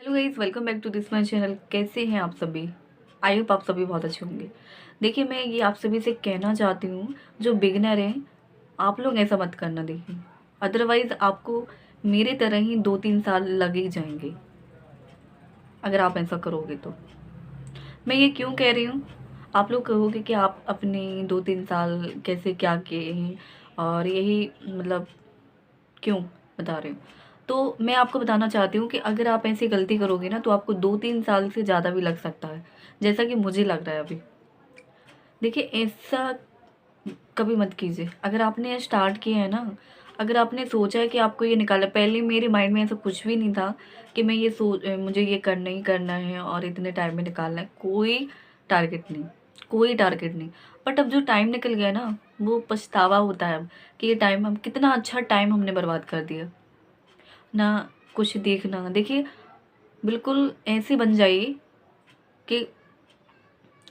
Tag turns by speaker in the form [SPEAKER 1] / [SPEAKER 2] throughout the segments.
[SPEAKER 1] Hello guys, welcome back to this my channel. कैसे हैं आप सभी? आई होप आप सभी बहुत अच्छे होंगे। देखिए, मैं ये आप सभी से कहना चाहती हूँ, जो बिगिनर हैं आप लोग ऐसा मत करना। देखिए, अदरवाइज़ आपको मेरे तरह ही 2-3 साल लग ही जाएंगे अगर आप ऐसा करोगे तो। मैं ये क्यों कह रही हूँ? आप लोग कहोगे कि आप अपने 2-3 साल कैसे क्या किए हैं, और यही मतलब क्यों बता रही हूँ। तो मैं आपको बताना चाहती हूँ कि अगर आप ऐसी गलती करोगे ना, तो आपको 2-3 साल से ज़्यादा भी लग सकता है, जैसा कि मुझे लग रहा है अभी। देखिए, ऐसा कभी मत कीजिए। अगर आपने स्टार्ट किया है ना, अगर आपने सोचा है कि आपको ये निकालना, पहले मेरे माइंड में ऐसा कुछ भी नहीं था कि मैं मुझे ये करना ही करना है और इतने टाइम में निकालना है। कोई टारगेट नहीं, कोई टारगेट नहीं। बट अब जो टाइम निकल गया ना, वो पछतावा होता है अब कि ये टाइम हम कितना अच्छा टाइम हमने बर्बाद कर दिया ना। कुछ देखना, देखिए, बिल्कुल ऐसे बन जाइए कि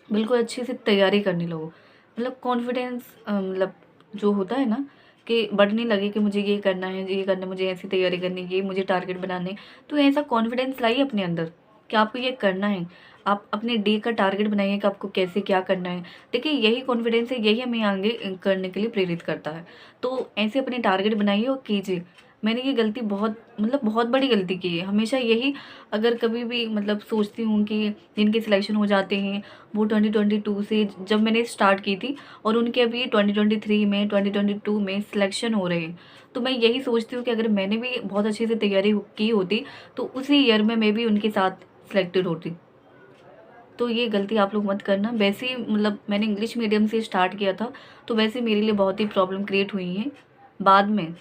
[SPEAKER 1] बिल्कुल अच्छे से तैयारी करने लगो। मतलब कॉन्फिडेंस मतलब जो होता है ना, कि बढ़ने लगे कि मुझे ये करना है, ये करना है, मुझे ऐसी तैयारी करनी है, ये मुझे टारगेट बनाने हैं। तो ऐसा कॉन्फिडेंस लाइए अपने अंदर कि आपको ये करना है। आप अपने डे का टारगेट बनाइए कि आपको कैसे क्या करना है। देखिए, यही कॉन्फिडेंस है, यही हमें आगे करने के लिए प्रेरित करता है। तो ऐसे अपने टारगेट बनाइए और कीजिए। मैंने ये गलती बहुत बड़ी गलती की है। हमेशा यही, अगर कभी भी मतलब सोचती हूँ कि जिनके सिलेक्शन हो जाते हैं वो 2022 से, जब मैंने स्टार्ट की थी, और उनके अभी 2023 में 2022 में सिलेक्शन हो रहे हैं, तो मैं यही सोचती हूँ कि अगर मैंने भी बहुत अच्छे से तैयारी की होती तो उसी ईयर में मैं भी उनके साथ सिलेक्टेड होती। तो ये गलती आप लोग मत करना। वैसे ही मतलब मैंने इंग्लिश मीडियम से स्टार्ट किया था, तो वैसे मेरे लिए बहुत ही प्रॉब्लम क्रिएट हुई हैं बाद में,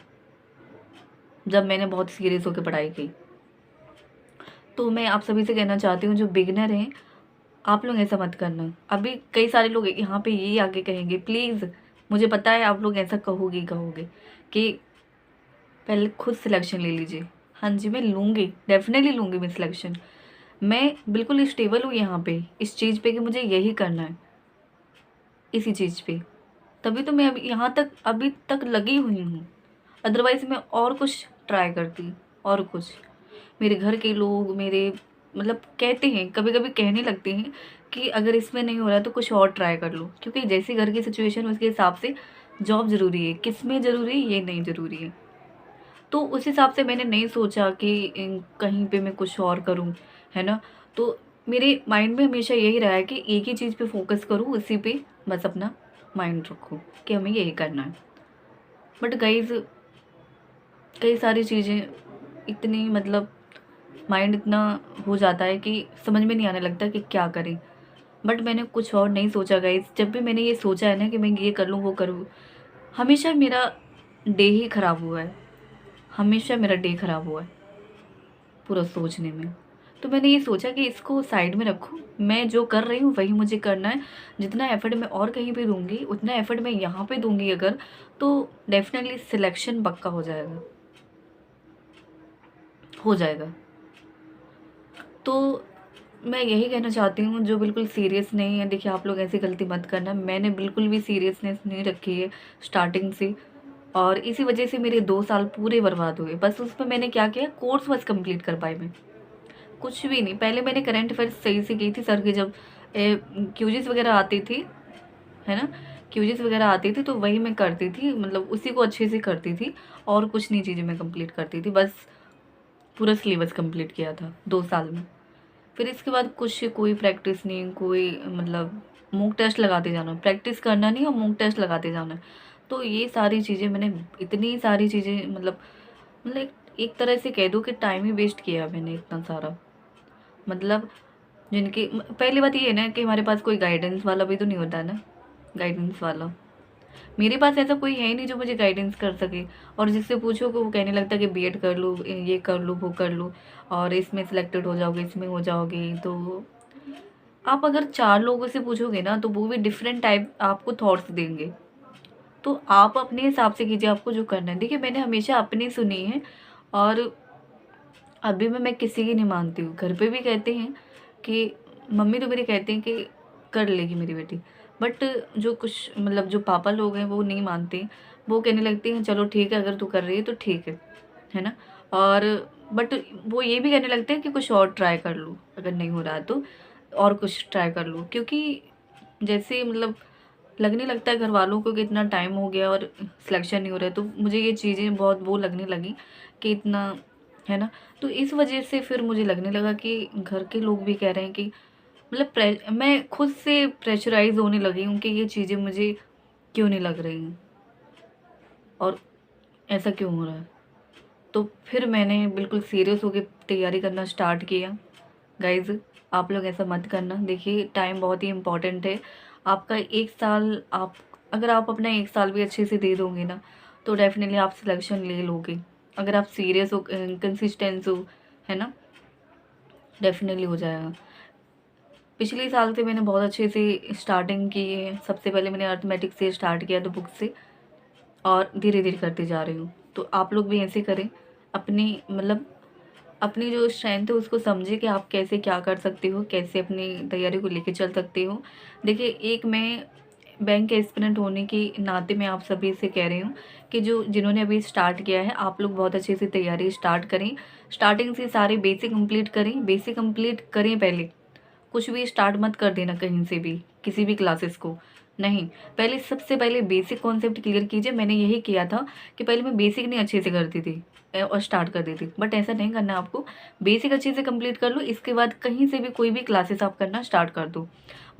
[SPEAKER 1] जब मैंने बहुत सीरियस होकर पढ़ाई की। तो मैं आप सभी से कहना चाहती हूँ, जो बिगिनर हैं आप लोग ऐसा मत करना। अभी कई सारे लोग यहाँ पे ये आके कहेंगे, प्लीज़, मुझे पता है आप लोग ऐसा कहोगे कहोगे कि पहले खुद सिलेक्शन ले लीजिए। हाँ जी, मैं लूँगी, डेफ़िनेटली लूँगी मैं सिलेक्शन। मैं बिल्कुल स्टेबल हूँ यहाँ पे, इस चीज़ पे कि मुझे यही करना है, इसी चीज़ पे। तभी तो मैं अभी यहाँ तक अभी तक लगी हुई हूँ। अदरवाइज़ मैं और कुछ ट्राई करती, और कुछ। मेरे घर के लोग मेरे मतलब कहते हैं, कभी-कभी कहने लगते हैं कि अगर इसमें नहीं हो रहा है तो कुछ और ट्राई कर लो। क्योंकि जैसी घर की सिचुएशन है उसके हिसाब से जॉब ज़रूरी है, किसमें ज़रूरी है ये नहीं ज़रूरी है। तो उस हिसाब से मैंने नहीं सोचा कि कहीं पे मैं कुछ और करूँ, है ना? तो मेरे माइंड में हमेशा यही रहा है कि एक ही चीज़ पे फ़ोकस करूँ, उसी पे बस अपना माइंड रखूँ कि हमें यही करना है। बट गाइज़, कई सारी चीज़ें इतनी मतलब माइंड इतना हो जाता है कि समझ में नहीं आने लगता कि क्या करें। बट मैंने कुछ और नहीं सोचा गाइज़। जब भी मैंने ये सोचा है ना कि मैं ये कर लूँ, वो करूँ, हमेशा मेरा डे ही ख़राब हुआ है। हमेशा मेरा डे ख़राब हुआ है पूरा सोचने में। तो मैंने ये सोचा कि इसको साइड में रखूँ, मैं जो कर रही हूँ वही मुझे करना है। जितना एफ़र्ट मैं और कहीं पे दूँगी, उतना एफ़र्ट मैं यहाँ पे दूँगी अगर, तो डेफ़िनेटली सिलेक्शन पक्का हो जाएगा, हो जाएगा। तो मैं यही कहना चाहती हूँ, जो बिल्कुल सीरियस नहीं है, देखिए आप लोग ऐसी गलती मत करना। मैंने बिल्कुल भी सीरियसनेस नहीं रखी है स्टार्टिंग से, और इसी वजह से मेरे 2 साल पूरे बर्बाद हुए। बस उसमें मैंने क्या किया, कोर्स बस कंप्लीट कर पाई मैं, कुछ भी नहीं। पहले मैंने करंट अफेयर्स सही से की थी सर की, जब क्यूज़ीज़ वगैरह आती थी, है ना? क्यूज़ीज़ वगैरह आती थी तो वही मैं करती थी, मतलब उसी को अच्छे से करती थी, और कुछ नहीं चीज़ें मैं कंप्लीट करती थी। बस पूरा सिलेबस कंप्लीट किया था 2 साल में। फिर इसके बाद कुछ कोई प्रैक्टिस नहीं, कोई मतलब मॉक टेस्ट लगाते जाना, प्रैक्टिस करना नहीं और मॉक टेस्ट लगाते जाना। तो ये सारी चीज़ें मैंने, इतनी सारी चीज़ें मतलब एक तरह से कह दो कि टाइम ही वेस्ट किया मैंने इतना सारा। मतलब जिनकी पहली बात ये है ना कि हमारे पास कोई गाइडेंस वाला भी तो नहीं होता है ना, गाइडेंस वाला। मेरे पास ऐसा कोई है ही नहीं जो मुझे गाइडेंस कर सके। और जिससे पूछो कि वो कहने लगता है कि बीएड कर लो, ये कर लो, वो कर लो, और इसमें सिलेक्टेड हो जाओगे, इसमें हो जाओगे। तो आप अगर 4 लोगों से पूछोगे ना, तो वो भी डिफरेंट टाइप आपको थॉट्स देंगे। तो आप अपने हिसाब से कीजिए आपको जो करना है। देखिए, मैंने हमेशा अपनी सुनी है, और अभी मैं किसी की नहीं मानती हूँ। घर पे भी कहते हैं कि मम्मी तो मेरी कहती हैं कि कर लेगी मेरी बेटी। बट जो कुछ मतलब जो पापा लोग हैं वो नहीं मानते। वो कहने लगते हैं चलो ठीक है, अगर तू कर रही है तो ठीक है ना? और बट वो ये भी कहने लगते हैं कि कुछ और ट्राई कर लूँ, अगर नहीं हो रहा तो और कुछ ट्राई कर लूँ, क्योंकि जैसे मतलब लगने लगता है घर वालों को कि इतना टाइम हो गया और सिलेक्शन नहीं हो रहा है, तो मुझे ये चीज़ें बहुत वो लगने लगी कि इतना, है ना। तो इस वजह से फिर मुझे लगने लगा कि घर के लोग भी कह रहे हैं कि मतलब मैं खुद से प्रेशराइज होने लगी हूँ कि ये चीज़ें मुझे क्यों नहीं लग रही हैं और ऐसा क्यों हो रहा है। तो फिर मैंने बिल्कुल सीरियस होकर तैयारी करना स्टार्ट किया। गाइज़, आप लोग ऐसा मत करना। देखिए, टाइम बहुत ही इम्पोर्टेंट है। आपका 1 साल, आप अगर आप अपना 1 साल भी अच्छे से दे दोगे ना, तो डेफ़िनेटली आप सिलेक्शन ले लोगे। अगर आप सीरियस हो, कंसिस्टेंस हो, है ना, डेफ़िनेटली हो जाएगा। पिछले साल से मैंने बहुत अच्छे से स्टार्टिंग की है। सबसे पहले मैंने अरिथमेटिक से स्टार्ट किया था, बुक से, और धीरे-धीरे करती जा रही हूँ। तो आप लोग भी ऐसे करें। अपनी मतलब अपनी जो स्ट्रेंथ है उसको समझिए कि आप कैसे क्या कर सकते हो, कैसे अपनी तैयारी को लेके चल सकते हो। देखिए, एक मैं बैंक एस्पिरेंट होने के नाते मैं आप सभी से कह रही हूँ कि जो जिन्होंने अभी स्टार्ट किया है, आप लोग बहुत अच्छे से तैयारी स्टार्ट करें। स्टार्टिंग से सारे बेसिक कंप्लीट करें, बेसिक कंप्लीट करें पहले। कुछ भी स्टार्ट मत कर देना कहीं से भी, किसी भी क्लासेस को नहीं। पहले सबसे पहले बेसिक कॉन्सेप्ट क्लियर कीजिए। मैंने यही किया था कि पहले मैं बेसिक नहीं अच्छे से करती थी और स्टार्ट कर देती, बट ऐसा नहीं करना आपको। बेसिक अच्छे से कंप्लीट कर लो, इसके बाद कहीं से भी कोई भी क्लासेस आप करना स्टार्ट कर दो।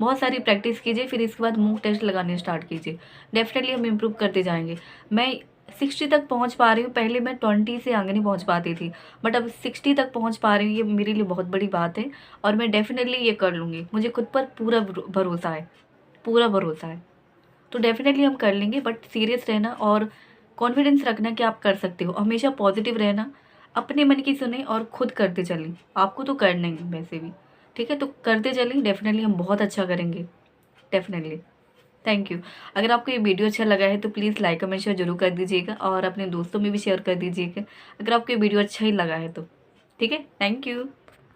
[SPEAKER 1] बहुत सारी प्रैक्टिस कीजिए, फिर इसके बाद मॉक टेस्ट लगाने स्टार्ट कीजिए। डेफिनेटली हम इम्प्रूव करते जाएंगे। मैं 60 तक पहुंच पा रही हूँ, पहले मैं 20 से आगे नहीं पहुंच पाती थी, बट अब 60 तक पहुंच पा रही हूँ, ये मेरे लिए बहुत बड़ी बात है। और मैं डेफ़िनेटली ये कर लूँगी। मुझे खुद पर पूरा भरोसा है, पूरा भरोसा है। तो डेफ़िनेटली हम कर लेंगे, बट सीरियस रहना और कॉन्फिडेंस रखना कि आप कर सकते हो। हमेशा पॉजिटिव रहना, अपने मन की सुने और खुद करते चलें। आपको तो करना ही है वैसे भी, ठीक है? तो करते चलें, डेफ़िनेटली हम बहुत अच्छा करेंगे, डेफ़िनेटली। Thank you. अगर आपको ये वीडियो अच्छा लगा है तो प्लीज़ लाइक, कमेंट, शेयर ज़रूर कर दीजिएगा और अपने दोस्तों में भी शेयर कर दीजिएगा, अगर आपको ये वीडियो अच्छा ही लगा है तो। ठीक है? Thank you.